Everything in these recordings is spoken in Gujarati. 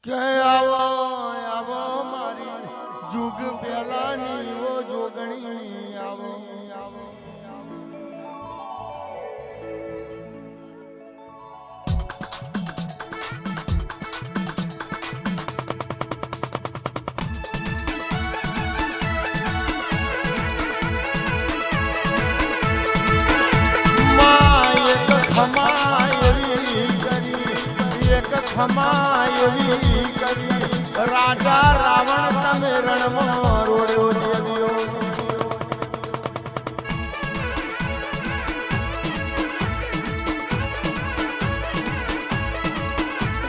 કે આવો આવો મારી જુગ પેલાની ઓ જોગણી આવો આવો ખમાયવી કરી રાજા રાવણ તમે રણમાં રોડ્યો દેવ્યો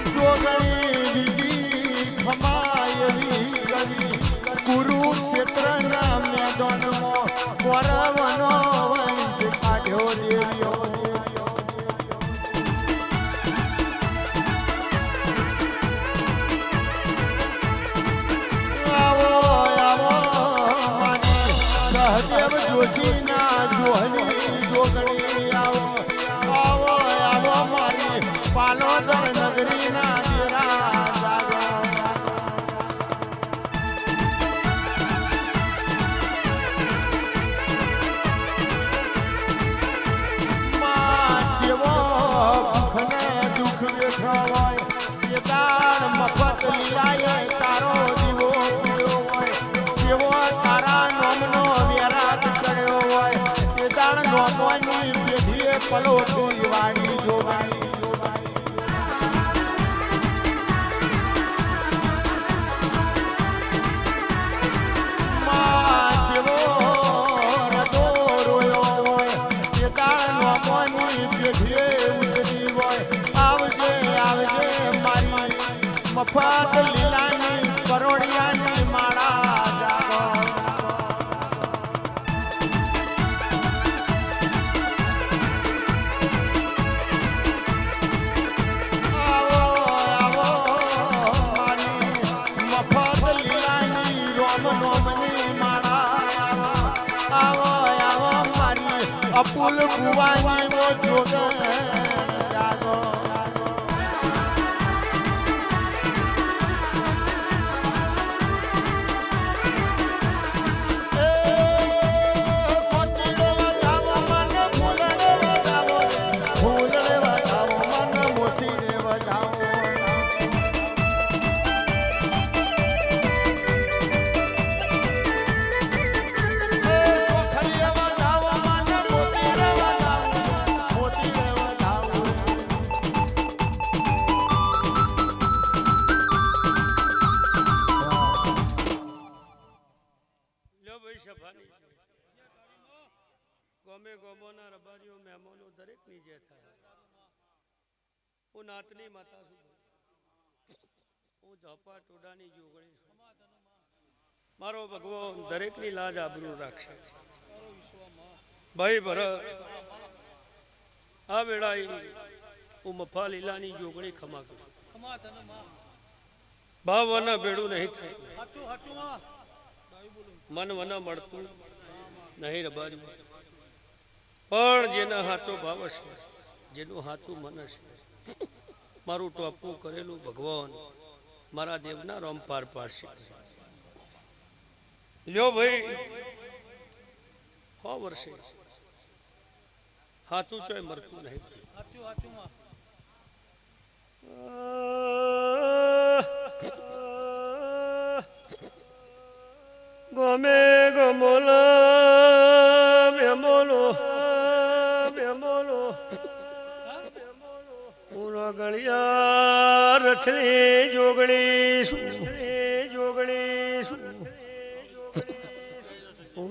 જોગણી બીજી ખમાયવી કરી કુરુક્ષેત્રના મેદાનમાં કૌરવનો વંશ કાઢ્યો દેવ્યો દેવ જોશીના જોહની જોગણી આવો આવો આવો મારી પાલોદર નગરીના દેરા જેવો ભૂખને દુઃખ બેઠો હોય એ દાણ મફત લીલાએ તારો દીવો પીળો હોય જેવો તારા નોમનો નોમવાની પેઢીએ પલોટી વાળી જોવાની જેવો રદો રોયો હોય એ દાળ નોમવાની પેઢીએ ઉતરી હોય આવજે આવજે મારી મફત લીલાની કરોડિયાની માળા જાગો અપુલ કુવાની વો જોગ જાગો ગમે ગમોના રબારીઓ મહેમાનો દરેક ની જે થાય હું નાતની માતા છું હું ઝપા ટોડાની જોગણી છું મારો ભગવાન દરેકની લાજ આબરૂ રાખશે ભાઈ ભરત આ વેળાએ હું મફા લીલાની જોગણી ખમાકું છું ભાવવાના ભેડું નહીં થાય મન વના મળતું નહીં રબારી પણ જેના સાચો ભાવ હશે જેનું સાચું મન હશે મારું ટોપું કરેલું ભગવાન મારા દેવના રોમ પાર પાડશે લ્યો ભાઈ 100 વર્ષે સાચું ચોય મરતું નહીં ગમે ગમોલા મેમોલો ગણિયા રથની જોગણી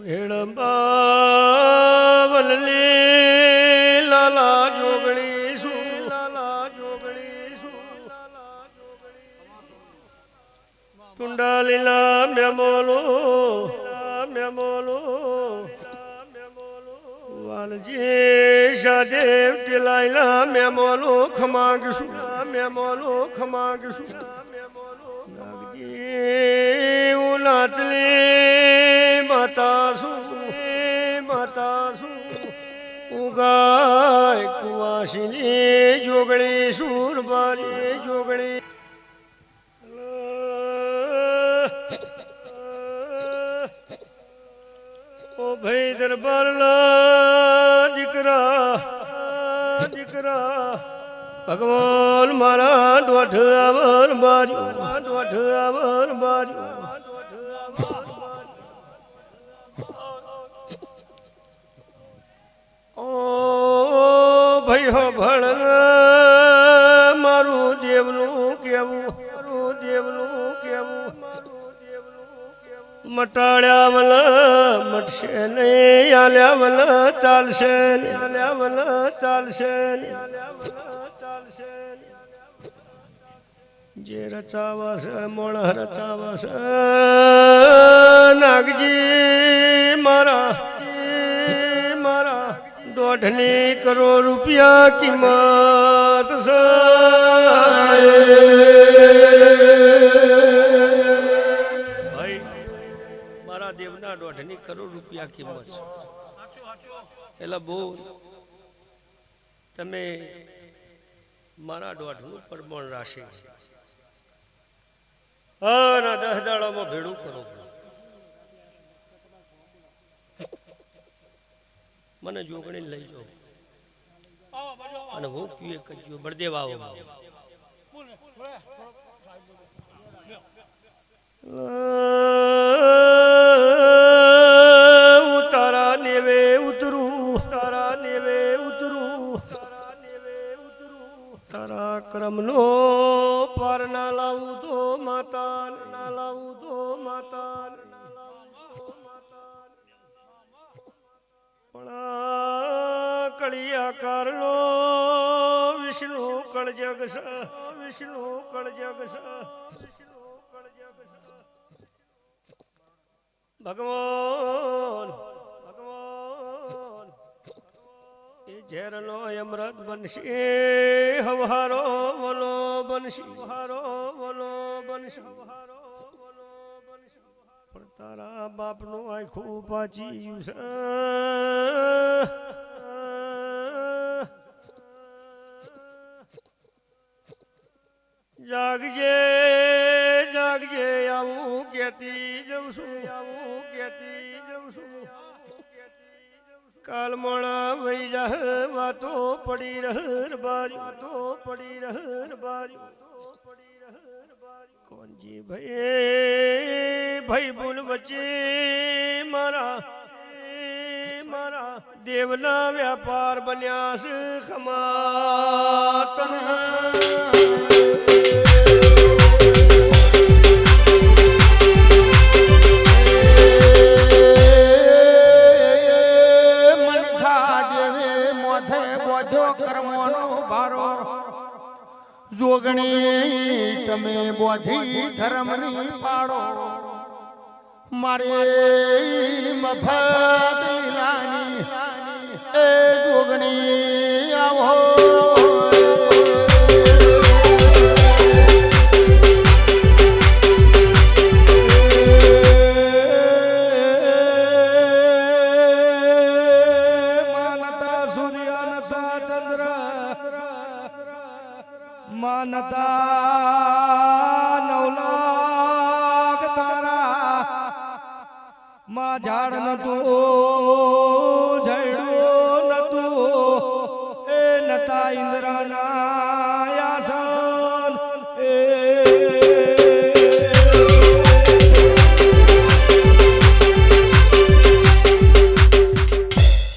હેડંબા વલ્લી લાલા જોગણી ટુંડા લીલા મેમોલો વાલજી સાદેવ તિલાઈલા મેમોલો ખમાગશું નાગજી ઉનાતલી માતા છું ઉગાય કુવાસીની જોગણી સુરબારી જોગણી દરબારના દીકરા ભગવાન મારા દોઢ આવર બાર્યું ઓ ભાઈ હો ભળ મારું દેવનું કેવું મટાડ્યા વલ મટશે નહીં આલ્યા વલ ચાલશે જે રચાવા છે મોણ રચાવા છે નાગજી મારા દોઢની કરોડ રૂપિયા કિંમત છે ભાઈ મારા દેવના દોઢની કરોડ રૂપિયા કિંમત છે એટલે બહુ તમે મારા દોઢનું પરમણ રાશિ ના 10 દાડામાં ભેડું કરો મને જોગણી લઈ જાઓ અને હું પીએ કજ્યો બળદેવ આવો તારા નેવે ઉતરું તારા ક્રમનો પાર ના લાવું તો માતા કળિયા કારનો વિષ્ણુ કળજગ ભગવાન એ ઝેરનો અમૃત બનશે હવારો વનો બનશે પણ તારા બાપનું આખું પાછી જાગજે આવું કેતી જઉં છું કાલ મોણા વહી જાહ વાતો પડી રહર બાજુ કોનજી ભાઈ બોલ વચ્ચે મારા દેવના વ્યાપાર બન્યા છે ખમાતન જોગણી તમે બોધી ધર્મની પાડો મારે મફત લીલાની એ જોગણી આવો માનતા 9 લાખ તારા માં ઝાડ નતું ઝડું નતું એ નતા ઇન્દ્રના આસન એ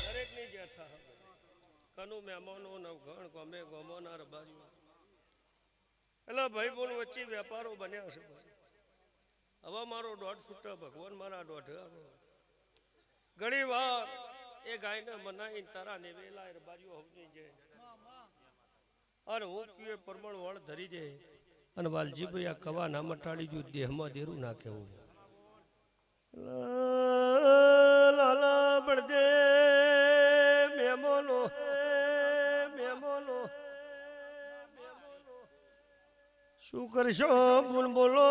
દરેકની જેઠા કનુ મહેમાનો નવઘણ ગમે ગમોનાર બાજુ એટલે ભાઈ બોલ વચ્ચે વેપારો બન્યા છે હવે મારો દોઢ છૂટા ભગવાન મારા દોઢ ઘણી વાર એ ગાયને મનાઈ તારા ને વેલા બાજુ હવની જાય અને હું પીએ પરમણ વળ ધરી દે અને વાલજીભાઈ આ કવા ના મટાડી દઉં દેહમાં દેરું ના કહેવું લાલા બળદે મેમોનો શું કરશો બોલ બોલો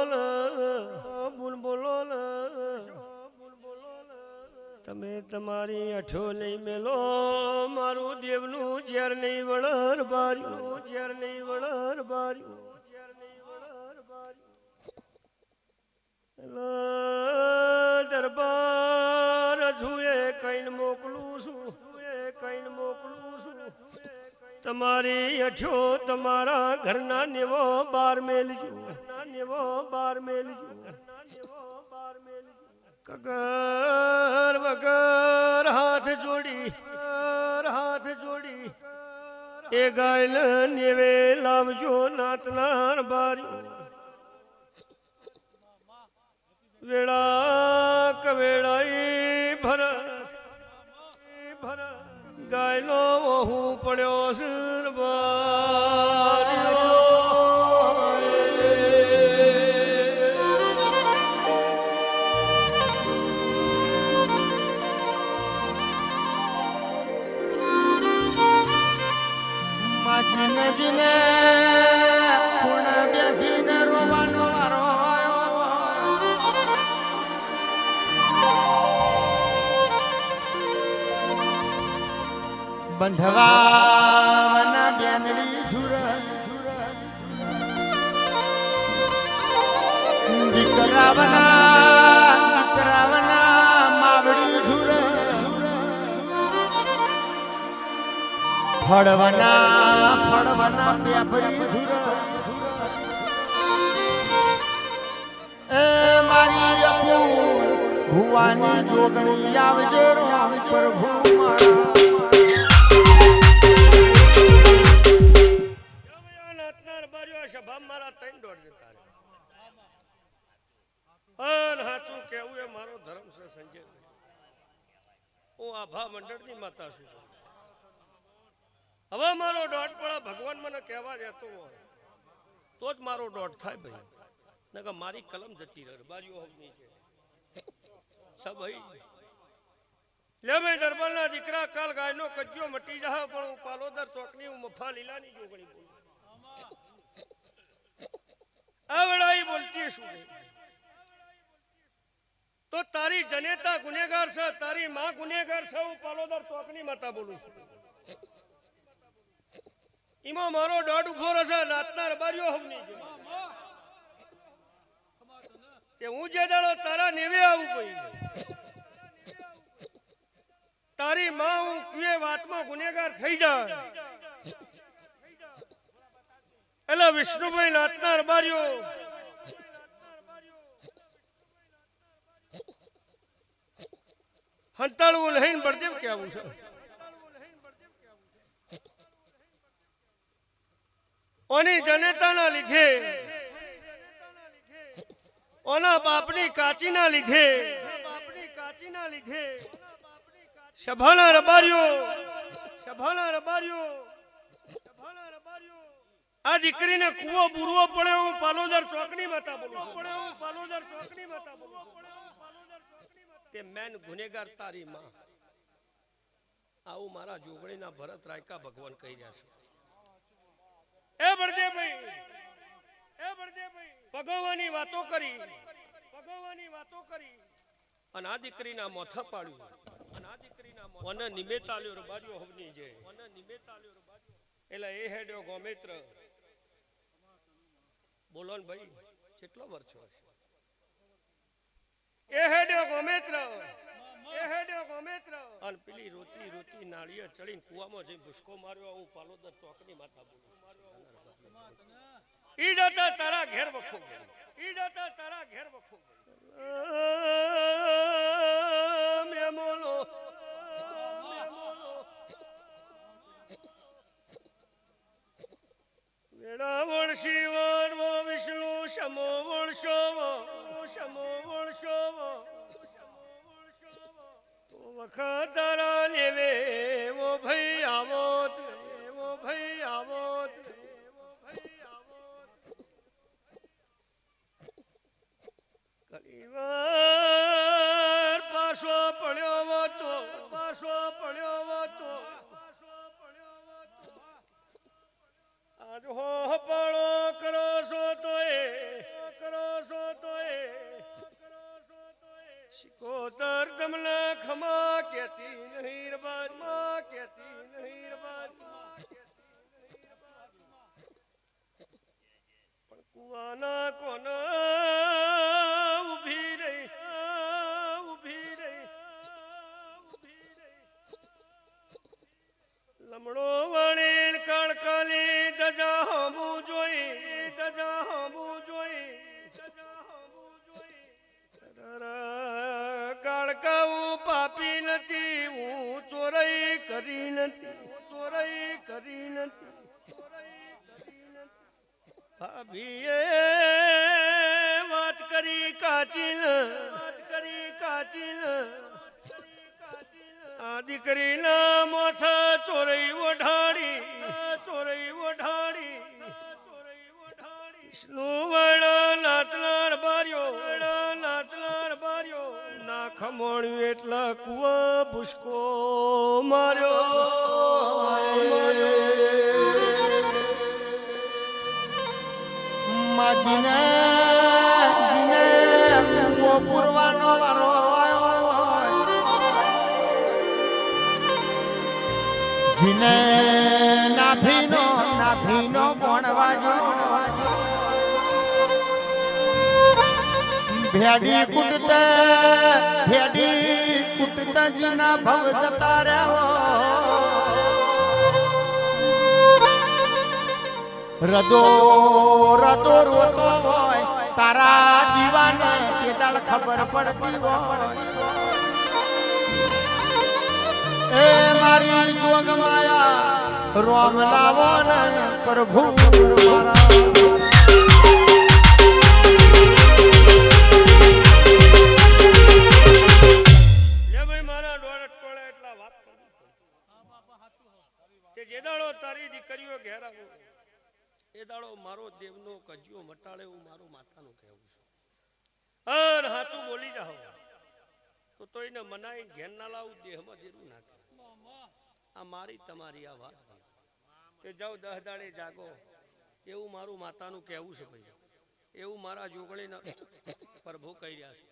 તમે તમારી અઠો નહીં મેલો મારું દેવનું ઝેર નહીં વળર બાર્યું દરબાર જુએ કઈન મોક તમારી અઠ્યો તમારા ઘરના નેવો બાર મેલજો કગર વગર હાથ જોડી એ ગાયલ નેવે લાવજો નાતનાર બાર્યો વેળા કવેળાઈ ભરત ગાયલો હું પડ્યો સરબાર્યો જીને પૂર્ણ બેસીને રોવાનો વારો બંધવાના બેનડી ઝુર દીકરાવના માવડી ઝુર ફળવના પેપરી ઝુર એ મારી અપુ ભુવાની જોગણી આવજે રામ પ્રભુ મારા સભા મારા 3 દોઢ જતા અન હાચું કેવું એ મારો ધર્મ છે સંજય હું આભા મંડળની માતા છું હવે મારો દોઢ પડા ભગવાન મને કહેવા દેતો હોય તો જ મારો દોઢ થાય ભાઈ નકર મારી કલમ જતી રહે બારીઓ હવની છે સભાઈ લે ભાઈ દરબારના દીકરા કાલ ગાયનો કજ્જો મટી જાહે પણ હું પાલોદર ચોકની હું મફા લીલાની જોગણી બોલું આવડાઈ બોલતી શું તો તારી જનેતા ગુનેગાર છે તારી માં ગુનેગાર છે હું પાલોદર ચોકની માતા બોલું છું ઈમાં મારો દોઢ ઉભો રહેશે નાતના રબારીઓ હવની છે કે હું જે દાડો તારા નેવે આવું કોઈ તારી માં હું કુએ વાતમાં ગુનેગાર થઈ જાય એટલે વિષ્ણુભાઈ નાતના રબારીઓ હંતાળું લઈને બળદેવ કેવું છે ઓની જનેતાના લીધે ઓના બાપની કાચીના લીધે સભાના રબારીઓ આ દીકરીને કુવો બુરવો પડે હું પાલોદર ચોકની માતા બોલું તે મેન ગુનેગાર તારી માં આવું મારા જોગણીના ભરત રાયકા ભગવાન કહી રહ્યા છે એ બળદેવભાઈ ભગવાનની વાતો કરી અને આ દીકરીના મોથા પાડ્યું અને નિમેત આલ્યો રબારીઓ હવની છે એટલે એ હેડ્યો ગોમિત્ર બોલો ને ભાઈ કેટલો વર્ષો હશે એ હેડ્યો ગોમિત્ર અને પેલી રોતી નાળિયેર ચડીને કુવામાં જઈ ભૂસકો માર્યો હું પાલોદર ચોકની માતા બોલું ઈ જતા તારા ઘેર વખો મેમોલો વેડા વણશી વણવો વિષ્ણુ શમો વણશો વખત તારા લેવે વો ભાઈ આવોત ઘણીવાર પાછો પડ્યો હતો આજ હો પાળો કરો છો તો શિકોતર તમને ખમા કેતી નહીં પણ કુવાના કોના ઉભી રહી લમડો વાળેલ કાળ ભાભીએ વાત કરી કાચીન આ દીકરીના માથા ચોરઈ ઓઢાડી વિષ્ણુ વાળા નાતનાર બાર્યો ના ખમોણ્યું એટલા કુવા ભૂસકો માર્યો માજીને પૂરવાનો વારો આવ્યો જીને નાભીનો ભણવાજો ભેડી કુટતા જીના ભવ જતા રહ્યો રદો રોતો હોય તારા દીવાને તે દાળ ખબર પડતી હોય એ મારી જોગ માયા રોમ લાવો ને પ્રભુ મારા જે દાડો તારી દીકરીઓ ઘેર આવો એ દાડો મારો દેવનો કજિયો મટાડે એવું મારું માતાનું કહેવું છે અને હાચું બોલી જાઓ તો એને મનાઈ ઘેર ના લાવું દેહમાં દેરું નાખે આ મારી તમારી આ વાત કે જાઓ 10 દાડે જાગો એવું મારું માતાનું કહેવું છે ભાઈ એવું મારા જોગણીના પ્રભુ કહી રહ્યા છે